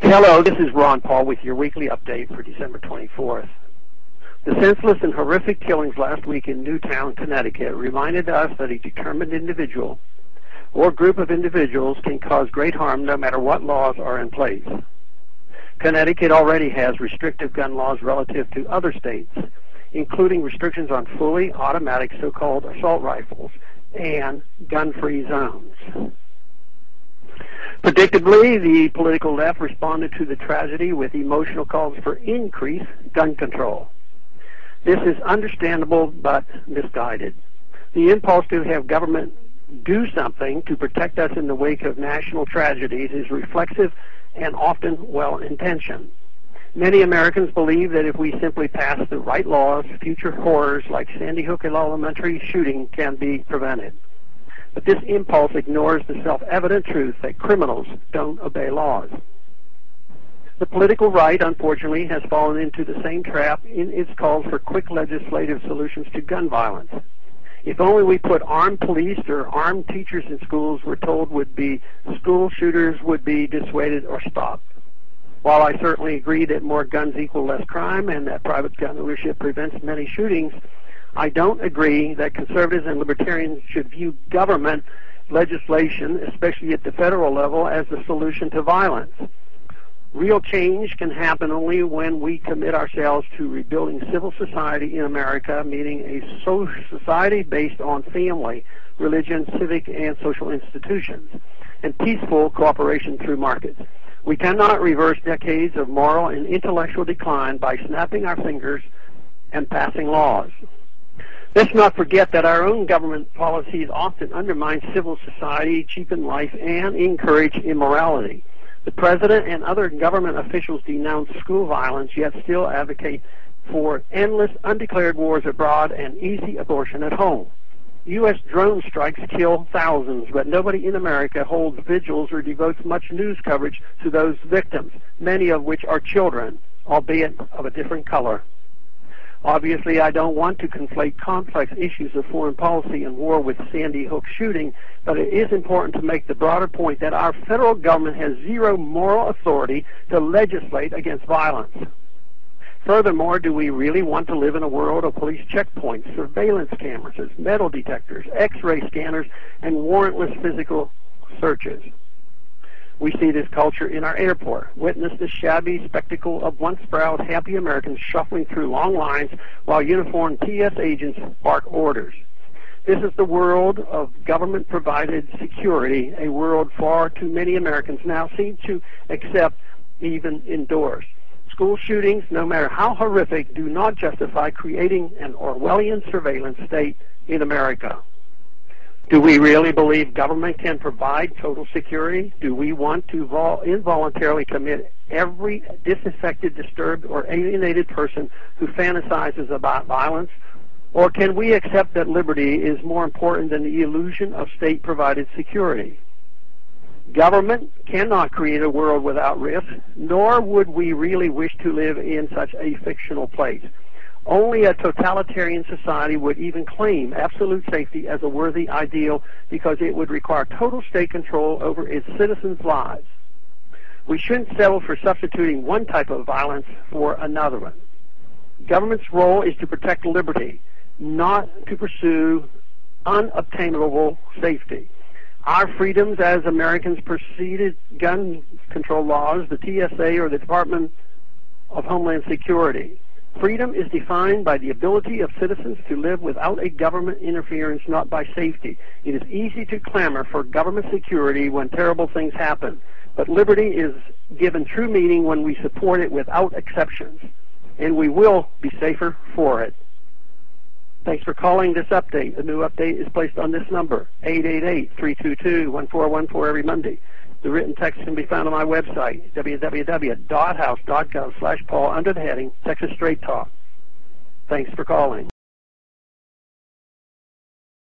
Hello, this is Ron Paul with your weekly update for December 24th. The senseless and horrific killings last week in Newtown, Connecticut reminded us that a determined individual or group of individuals can cause great harm no matter what laws are in place. Connecticut already has restrictive gun laws relative to other states, including restrictions on fully automatic so-called assault rifles and gun-free zones. Predictably, the political left responded to the tragedy with emotional calls for increased gun control. This is understandable but misguided. The impulse to have government do something to protect us in the wake of national tragedies is reflexive and often well-intentioned. Many Americans believe that if we simply pass the right laws, future horrors like Sandy Hook Elementary shooting can be prevented. But this impulse ignores the self-evident truth that criminals don't obey laws. The political right, unfortunately, has fallen into the same trap in its calls for quick legislative solutions to gun violence. If only we put armed police or armed teachers in schools, we're told school shooters would be dissuaded or stopped. While I certainly agree that more guns equal less crime and that private gun ownership prevents many shootings, I don't agree that conservatives and libertarians should view government legislation, especially at the federal level, as the solution to violence. Real change can happen only when we commit ourselves to rebuilding civil society in America, meaning a social society based on family, religion, civic, and social institutions, and peaceful cooperation through markets. We cannot reverse decades of moral and intellectual decline by snapping our fingers and passing laws. Let's not forget that our own government policies often undermine civil society, cheapen life, and encourage immorality. The president and other government officials denounce school violence, yet still advocate for endless undeclared wars abroad and easy abortion at home. U.S. drone strikes kill thousands, but nobody in America holds vigils or devotes much news coverage to those victims, many of which are children, albeit of a different color. Obviously, I don't want to conflate complex issues of foreign policy and war with Sandy Hook shooting, but it is important to make the broader point that our federal government has zero moral authority to legislate against violence. Furthermore, do we really want to live in a world of police checkpoints, surveillance cameras, metal detectors, X-ray scanners, and warrantless physical searches? We see this culture in our airport. Witness the shabby spectacle of once proud, happy Americans shuffling through long lines while uniformed TS agents bark orders. This is the world of government-provided security, a world far too many Americans now seem to accept, even endorse. School shootings, no matter how horrific, do not justify creating an Orwellian surveillance state in America. Do we really believe government can provide total security? Do we want to involuntarily commit every disaffected, disturbed, or alienated person who fantasizes about violence? Or can we accept that liberty is more important than the illusion of state-provided security? Government cannot create a world without risk, nor would we really wish to live in such a fictional place. Only a totalitarian society would even claim absolute safety as a worthy ideal because it would require total state control over its citizens' lives. We shouldn't settle for substituting one type of violence for another one. Government's role is to protect liberty, not to pursue unobtainable safety. Our freedoms as Americans preceded gun control laws, the TSA, or the Department of Homeland Security. Freedom is defined by the ability of citizens to live without a government interference, not by safety. It is easy to clamor for government security when terrible things happen, but liberty is given true meaning when we support it without exceptions, and we will be safer for it. Thanks for calling this update. The new update is placed on this number, 888-322-1414 every Monday. The written text can be found on my website, www.house.gov/Paul, under the heading Texas Straight Talk. Thanks for calling.